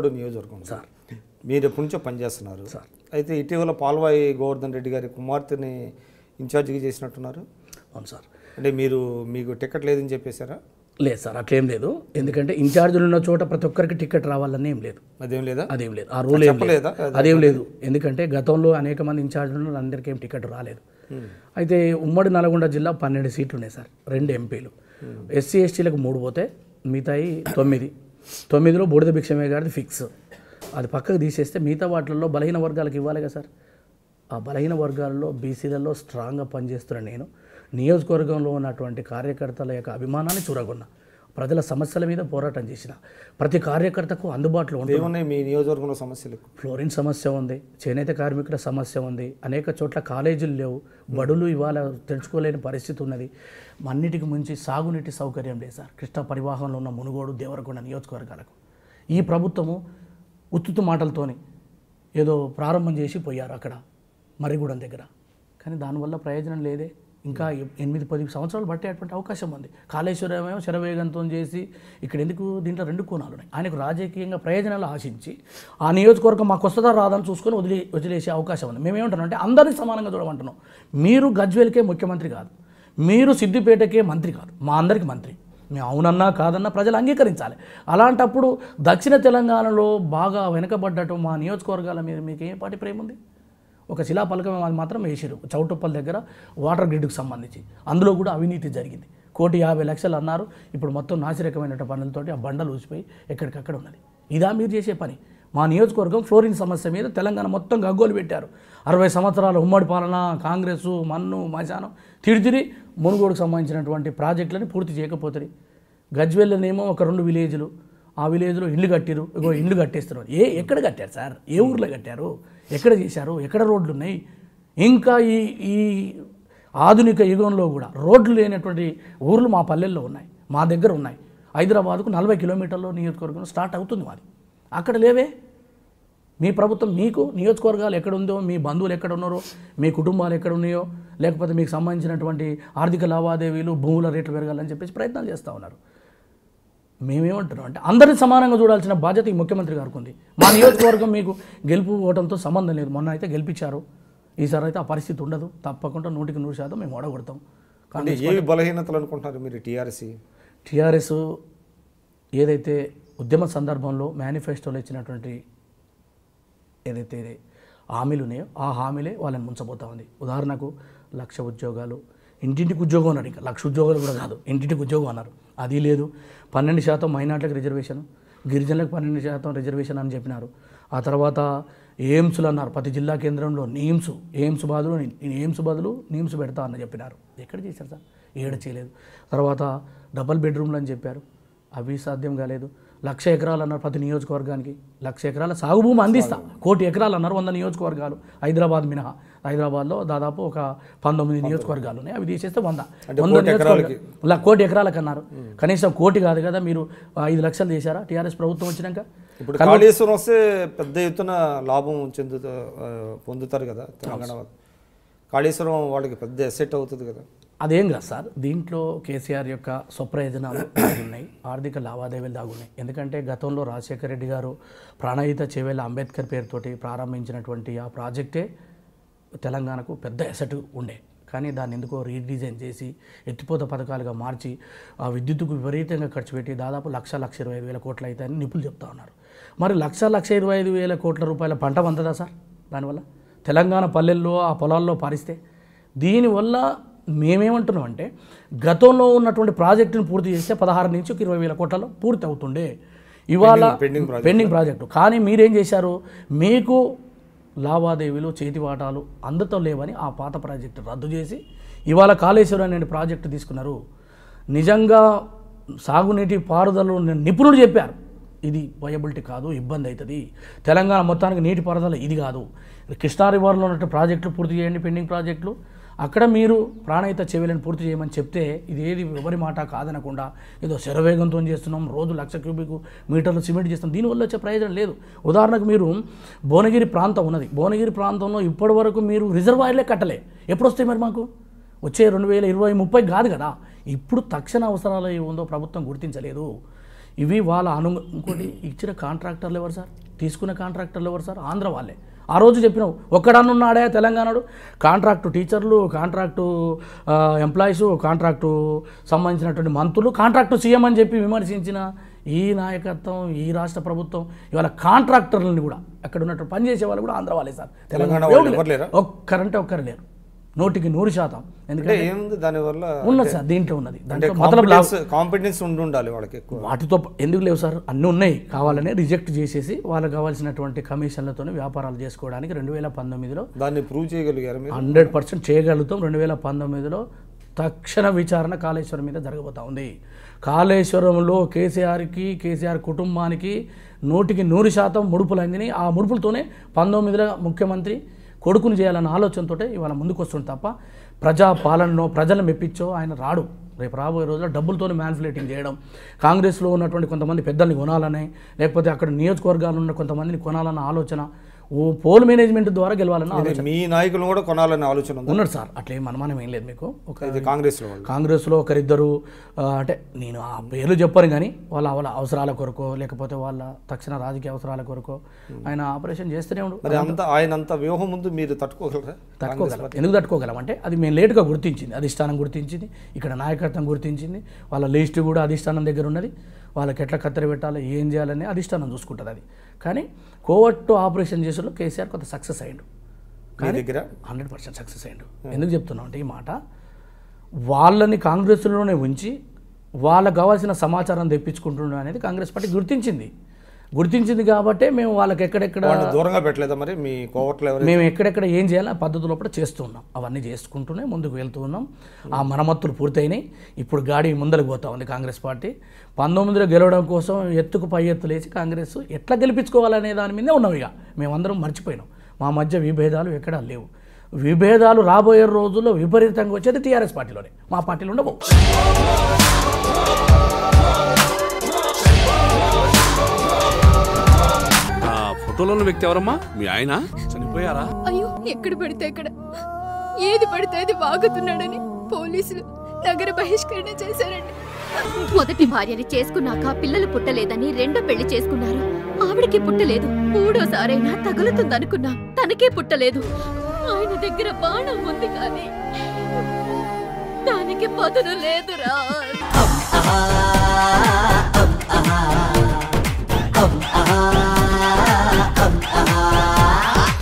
మునుగోడు నియోజకవర్గం సార్, మీరు ఎప్పటి నుంచో పనిచేస్తున్నారు సార్. అయితే ఇటీవల పాల్వాయి గోవర్ధన్ రెడ్డి గారి కుమార్తెని ఇన్ఛార్జిగా చేసినట్టున్నారు. అవును సార్. అంటే మీకు టికెట్ లేదని చెప్పేశారా? లేదు సార్, అట్లేం లేదు. ఎందుకంటే ఇన్ఛార్జీలు ఉన్న చోట ప్రతి ఒక్కరికి టికెట్ రావాలని ఏం లేదు. అదేం లేదా? అదేం లేదు, ఆ రూల్ ఏం లేదు, అదేం లేదు. ఎందుకంటే గతంలో అనేక మంది ఇన్ఛార్జీలు అందరికీ ఏం టికెట్ రాలేదు. అయితే ఉమ్మడి నల్గొండ జిల్లా 12 సీట్లు ఉన్నాయి సార్, 2 ఎంపీలు. ఎస్సీ ఎస్టీలకు 3 పోతే మిగతాయి 9లో బూడిద భిక్షమయ్య గారిది ఫిక్స్. అది పక్కకు తీసేస్తే మిగతా వాటిల్లో బలహీన వర్గాలకు ఇవ్వాలి కదా సార్. ఆ బలహీన వర్గాల్లో బీసీలలో స్ట్రాంగ్గా పనిచేస్తున్న నేను నియోజకవర్గంలో ఉన్నటువంటి కార్యకర్తల యొక్క అభిమానాన్ని చూరగొన్నా, ప్రజల సమస్యల మీద పోరాటం చేసిన ప్రతి కార్యకర్తకు అందుబాటులో ఉంటుంది. మీ నియోజకవర్గంలో సమస్యలు ఫ్లోరిన్ సమస్య ఉంది, చేనేత కార్మికుల సమస్య ఉంది, అనేక చోట్ల కాలేజీలు లేవు, బడులు ఇవాళ తెరుచుకోలేని పరిస్థితి ఉన్నది. అన్నిటికి మించి సాగునీటి సౌకర్యం లేదు సార్ కృష్ణా పరివాహంలో ఉన్న మునుగోడు దేవరకొండ నియోజకవర్గాలకు. ఈ ప్రభుత్వము ఉత్తుతు మాటలతోని ఏదో ప్రారంభం చేసి పోయారు అక్కడ మర్రిగూడెం దగ్గర, కానీ దానివల్ల ప్రయోజనం లేదే. ఇంకా 8-10 సంవత్సరాలు పట్టేటువంటి అవకాశం ఉంది. కాళేశ్వరం ఏమో శరవేగంతో చేసి ఇక్కడ ఎందుకు, దీంట్లో 2 కోణాలు ఉన్నాయి. ఆయనకు రాజకీయంగా ప్రయోజనాలు ఆశించి ఆ నియోజకవర్గం మాకు వస్తుందా రాదని చూసుకొని వదిలేసే అవకాశం ఉంది. మేమేమంటున్నాం అంటే అందరినీ సమానంగా చూడమంటున్నాం. మీరు గజ్వేల్కే ముఖ్యమంత్రి కాదు, మీరు సిద్దిపేటకే మంత్రి కాదు, మా అందరికీ మంత్రి. మేము అవునన్నా కాదన్నా ప్రజలు అంగీకరించాలి. అలాంటప్పుడు దక్షిణ తెలంగాణలో బాగా వెనుకబడ్డట్టు మా నియోజకవర్గాల మీద మీకు ఏ పాటి ప్రేమ ఉంది? ఒక శిలాపలకం అది మాత్రం వేసారు చౌటుప్పల్ దగ్గర వాటర్ గ్రిడ్కు సంబంధించి, అందులో కూడా అవినీతి జరిగింది. 1,50,00,000 అన్నారు. ఇప్పుడు మొత్తం నాసిరకమైన పనులతోటి ఆ బండలు ఊసిపోయి ఎక్కడికక్కడ ఉన్నది. ఇదా మీరు చేసే పని? మా నియోజకవర్గం ఫ్లోరిన్ సమస్య మీద తెలంగాణ మొత్తం గగ్గోలు పెట్టారు. 60 సంవత్సరాల ఉమ్మడి పాలన, కాంగ్రెస్ మన్ను మశానం తిరిగి మునుగోడుకు సంబంధించినటువంటి ప్రాజెక్టులని పూర్తి చేయకపోతుంది. గజ్వేల్లోనేమో ఒక 2 విలేజ్లు, ఆ విలేజ్లో ఇల్లు కట్టిరు, ఇల్లు కట్టేస్తున్నారు. ఎక్కడ కట్టారు సార్? ఏ ఊర్లో కట్టారు? ఎక్కడ చేశారు? ఎక్కడ రోడ్లు ఉన్నాయి? ఇంకా ఈ ఆధునిక యుగంలో కూడా రోడ్లు లేనటువంటి ఊర్లు మా పల్లెల్లో ఉన్నాయి, మా దగ్గర ఉన్నాయి. హైదరాబాద్కు 40 కిలోమీటర్ల నియోజకవర్గం స్టార్ట్ అవుతుంది మాది, అక్కడ లేవే. మీ ప్రభుత్వం మీకు నియోజకవర్గాలు ఎక్కడుందో, మీ బంధువులు ఎక్కడ ఉన్నారో, మీ కుటుంబాలు ఎక్కడ ఉన్నాయో, లేకపోతే మీకు సంబంధించినటువంటి ఆర్థిక లావాదేవీలు, భూముల రేట్లు పెరగాలని చెప్పేసి ప్రయత్నాలు చేస్తూ ఉన్నారు. మేమేమంటున్నాం అంటే అందరినీ సమానంగా చూడాల్సిన బాధ్యత ఈ ముఖ్యమంత్రి గారికి ఉంది. మా నియోజకవర్గం మీకు గెలుపు ఓవడంతో సంబంధం లేదు. మొన్న అయితే గెలిపించారు, ఈసారి అయితే ఆ పరిస్థితి ఉండదు. తప్పకుండా 100% మేము ఓడగొడతాం. కానీ ఏవి బలహీనతలు అనుకుంటున్నారు మీరు? టీఆర్ఎస్ ఏదైతే ఉద్యమ సందర్భంలో మేనిఫెస్టోలో ఇచ్చినటువంటి ఏదైతే హామీలు ఉన్నాయో ఆ హామీలే వాళ్ళని ముంచబోతా ఉంది. ఉదాహరణకు 1,00,000 ఉద్యోగాలు, ఇంటింటికి ఉద్యోగం అన్నారు. ఇంకా 1,00,000 ఉద్యోగాలు కూడా కాదు, ఇంటింటికి ఉద్యోగం అన్నారు. అది లేదు. 12% మైనార్టీలకు రిజర్వేషన్, గిరిజనులకు 12% రిజర్వేషన్ అని చెప్పినారు. ఆ తర్వాత ఎయిమ్స్లు అన్నారు, ప్రతి జిల్లా కేంద్రంలో ఎయిమ్స్ బదులు నీమ్స్ పెడతా అని చెప్పినారు. ఎక్కడ చేశారు సార్? ఏడ చేయలేదు. తర్వాత డబల్ బెడ్రూమ్లు అని చెప్పారు, అవి సాధ్యం కాలేదు. 1,00,000 ఎకరాలు అన్నారు ప్రతి నియోజకవర్గానికి, 1,00,000 ఎకరాల సాగు భూమి అందిస్తా, 1,00,00,000 ఎకరాలు అన్నారు 100 నియోజకవర్గాలు, హైదరాబాద్ మినహా. హైదరాబాద్లో దాదాపు ఒక 19 నియోజకవర్గాలు ఉన్నాయి, అవి తీసేస్తే 100 1,00,000 ఎకరాలకు అన్నారు. కనీసం 1,00,000 కాదు కదా, మీరు 5 లక్షలు చేశారా టీఆర్ఎస్ ప్రభుత్వం వచ్చినాక? ఇప్పుడు కాళేశ్వరం వస్తే పెద్ద ఎత్తున లాభం పొందుతారు కదా తెలంగాణ వాళ్ళు. కాళేశ్వరం వాళ్ళకి పెద్ద ఎసెట్ అవుతుంది కదా. అదేం కాదు సార్, దీంట్లో కేసీఆర్ యొక్క స్వప్రయోజనాలు దాగున్నాయి, ఆర్థిక లావాదేవీలు దాగున్నాయి. ఎందుకంటే గతంలో రాజశేఖర రెడ్డి గారు ప్రాణహిత చేవేళ్ళ అంబేద్కర్ పేరుతోటి ప్రారంభించినటువంటి ఆ ప్రాజెక్టే తెలంగాణకు పెద్ద ఎసెట్ ఉండే. కానీ దాన్ని ఎందుకో రీడిజైన్ చేసి ఎత్తిపోత పథకాలుగా మార్చి ఆ విద్యుత్తుకు విపరీతంగా ఖర్చు పెట్టి దాదాపు 1,25,000 కోట్లు అవుతాయని నిపుణులు చెప్తా ఉన్నారు. మరి 1,25,000 కోట్ల రూపాయల పంట వంతదా సార్ దానివల్ల? తెలంగాణ పల్లెల్లో ఆ పొలాల్లో పారిస్తే దీనివల్ల మేమేమంటున్నాం అంటే గతంలో ఉన్నటువంటి ప్రాజెక్టును పూర్తి చేస్తే 16 నుంచి 20,000 కోట్లలో పూర్తి అవుతుండే. ఇవాళ పెండింగ్ ప్రాజెక్టు. కానీ మీరేం చేశారు? మీకు లావాదేవీలు చేతివాటాలు అందుతో లేవని ఆ పాత ప్రాజెక్టు రద్దు చేసి ఇవాళ కాళేశ్వరం అనే ప్రాజెక్టు తీసుకున్నారు. నిజంగా సాగునీటి పారుదల నిపుణులు చెప్పారు, ఇది వయబిలిటీ కాదు, ఇబ్బంది అవుతుంది, తెలంగాణ మొత్తానికి నీటి పారుదల ఇది కాదు, కృష్ణా రివర్లో ఉన్నట్టు ప్రాజెక్టులు పూర్తి చేయండి, పెండింగ్ ప్రాజెక్టులు అక్కడ మీరు ప్రాణహిత చెవులను పూర్తి చేయమని చెప్తే ఇది ఏది ఎవరి మాట కాదనకుండా ఏదో శరవేగంతో చేస్తున్నాం, రోజు 1,00,000 క్యూబిక్ మీటర్లు సిమెంట్ చేస్తాం, దీనివల్ల వచ్చే ప్రయోజనం లేదు. ఉదాహరణకు మీరు భువనగిరి ప్రాంతం ఉన్నది, భువనగిరి ప్రాంతంలో ఇప్పటి వరకు మీరు రిజర్వాయర్లే కట్టలే. ఎప్పుడు వస్తాయి మరి? మాకు వచ్చే 2020-30 కాదు కదా. ఇప్పుడు తక్షణ అవసరాలు ఉందో ప్రభుత్వం గుర్తించలేదు. ఇవి వాళ్ళ ఇంకోటి ఇచ్చిన కాంట్రాక్టర్లు ఎవరు సార్, తీసుకున్న కాంట్రాక్టర్లు ఎవరు సార్? ఆంధ్ర వాళ్ళే. ఆ రోజు చెప్పినావు ఒక్కడన్నున్నాడే తెలంగాణడు, కాంట్రాక్టు టీచర్లు, కాంట్రాక్టు ఎంప్లాయీసు, కాంట్రాక్టు సంబంధించినటువంటి మంత్రులు, కాంట్రాక్టు సీఎం అని చెప్పి విమర్శించిన ఈ నాయకత్వం, ఈ రాష్ట్ర ప్రభుత్వం ఇవాళ కాంట్రాక్టర్లని కూడా అక్కడ ఉన్నట్టు పనిచేసే వాళ్ళు కూడా ఆంధ్ర వాళ్ళే సార్. తెలంగాణ ఒక్కరంటే ఒక్కరు లేరు, 100%. ఎందుకంటే ఏముంది దానివల్ల ఉన్నది సార్, దీంట్లో ఉన్నది, కాంపిటెన్స్ ఉండాలి వాళ్ళకి ఎక్కువ. వాటితో ఎందుకు లేవు సార్, అన్నీ ఉన్నాయి. కావాలనే రిజెక్ట్ చేసేసి వాళ్ళకి కావాల్సినటువంటి కమిషన్లతో వ్యాపారాలు చేసుకోవడానికి 2019లో దాన్ని ప్రూవ్ చేయగలిగారు 100% చేయగలుగుతాం. 2019లో తక్షణ విచారణ కాళేశ్వరం మీద జరగబోతా ఉంది. కాళేశ్వరంలో కేసీఆర్ కుటుంబానికి 100% ముడుపులు అందినాయి. ఆ ముడుపులతోనే 19లో ముఖ్యమంత్రి కొడుకుని చేయాలన్న ఆలోచనతో ఇవాళ ముందుకు వస్తుంది తప్ప ప్రజా పాలనలో ప్రజలను మెప్పించో ఆయన రాడు. రేపు రాబోయే రోజుల్లో డబ్బులతోనే మ్యాన్పులేటింగ్ చేయడం, కాంగ్రెస్లో ఉన్నటువంటి కొంతమంది పెద్దల్ని కొనాలని, లేకపోతే అక్కడ నియోజకవర్గాలు ఉన్న కొంతమందిని కొనాలన్న ఆలోచన, పోల్ మేనేజ్మెంట్ ద్వారా గెలవాలన్న ఆలోచన. మీ నాయకులు కూడా కొనాలనే ఆలోచన ఉన్నాడు సార్. అట్లే మనమానం ఏం లేదు మీకు. కాంగ్రెస్లో ఒకరిద్దరు, అంటే నేను ఆ పేర్లు చెప్పాను కానీ వాళ్ళ అవసరాల కొరకో లేకపోతే వాళ్ళ తక్షణ రాజకీయ అవసరాల కొరకో ఆయన ఆపరేషన్ చేస్తూనే ఉండు. ఆయన అంత వ్యూహం ముందు మీరు తట్టుకోగలరా? తట్టుకోగలం. ఎందుకు తట్టుకోగలం అంటే అది మేము లేటుగా గుర్తించింది, అధిష్టానం గుర్తించింది, ఇక్కడ నాయకత్వం గుర్తించింది, వాళ్ళ లిస్ట్ కూడా అధిష్టానం దగ్గర ఉన్నది. వాళ్ళకి ఎట్లా కత్తెర పెట్టాలి, ఏం చేయాలని అధిష్టానం చూసుకుంటుంది. అది కానీ కోవట్టు ఆపరేషన్ చేసేలో కేసీఆర్ కొంత సక్సెస్ అయ్యాడు, కానీ 100% సక్సెస్ అయ్యాడు. ఎందుకు చెప్తున్నాం అంటే ఈ మాట, వాళ్ళని కాంగ్రెస్లోనే ఉంచి వాళ్ళకు కావాల్సిన సమాచారం తెప్పించుకుంటున్నాం అనేది కాంగ్రెస్ పార్టీ గుర్తించింది కాబట్టే మేము వాళ్ళకి ఎక్కడెక్కడ దూరంగా పెట్టలేదా మరి మీ కోవట్లో? మేము ఎక్కడెక్కడ ఏం చేయాలో ఆ పద్ధతి లోపల చేస్తున్నాం, అవన్నీ చేసుకుంటూనే ముందుకు వెళ్తూ ఉన్నాం. ఆ మరమ్మతులు పూర్తయినాయి. ఇప్పుడు గాడి ముందరకు పోతా ఉంది కాంగ్రెస్ పార్టీ. 19లో గెలవడం కోసం ఎత్తుకు పై ఎత్తులేసి కాంగ్రెస్ ఎట్లా గెలిపించుకోవాలనే దాని మీదే ఉన్నాం. ఇక మేమందరం మర్చిపోయినాం, మా మధ్య విభేదాలు ఎక్కడా లేవు. విభేదాలు రాబోయే రోజుల్లో విపరీతంగా వచ్చేది టీఆర్ఎస్ పార్టీలోనే, మా పార్టీలో ఉండవు. ఫోటోలో వ్యక్తి ఎవరమ్మా? మీ ఆయన చనిపోయారా? అయ్యో, ఎక్కడ పడితే అక్కడ ఏది పడితే అది వాగుతున్నాడని పోలీసులు నగర బహిష్కరణ చేశారండి. మొదటి భార్యని చేసుకున్నాక పిల్లలు పుట్టలేదని రెండో పెళ్లి చేసుకున్నారు. ఆవిడకి పుట్టలేదు. మూడోసారైనా తగులుతుందనుకున్నాం, తనకే పుట్టలేదు. ఆయన దగ్గర బాణం ఉంది కానీ దానికి పదును లేదురా.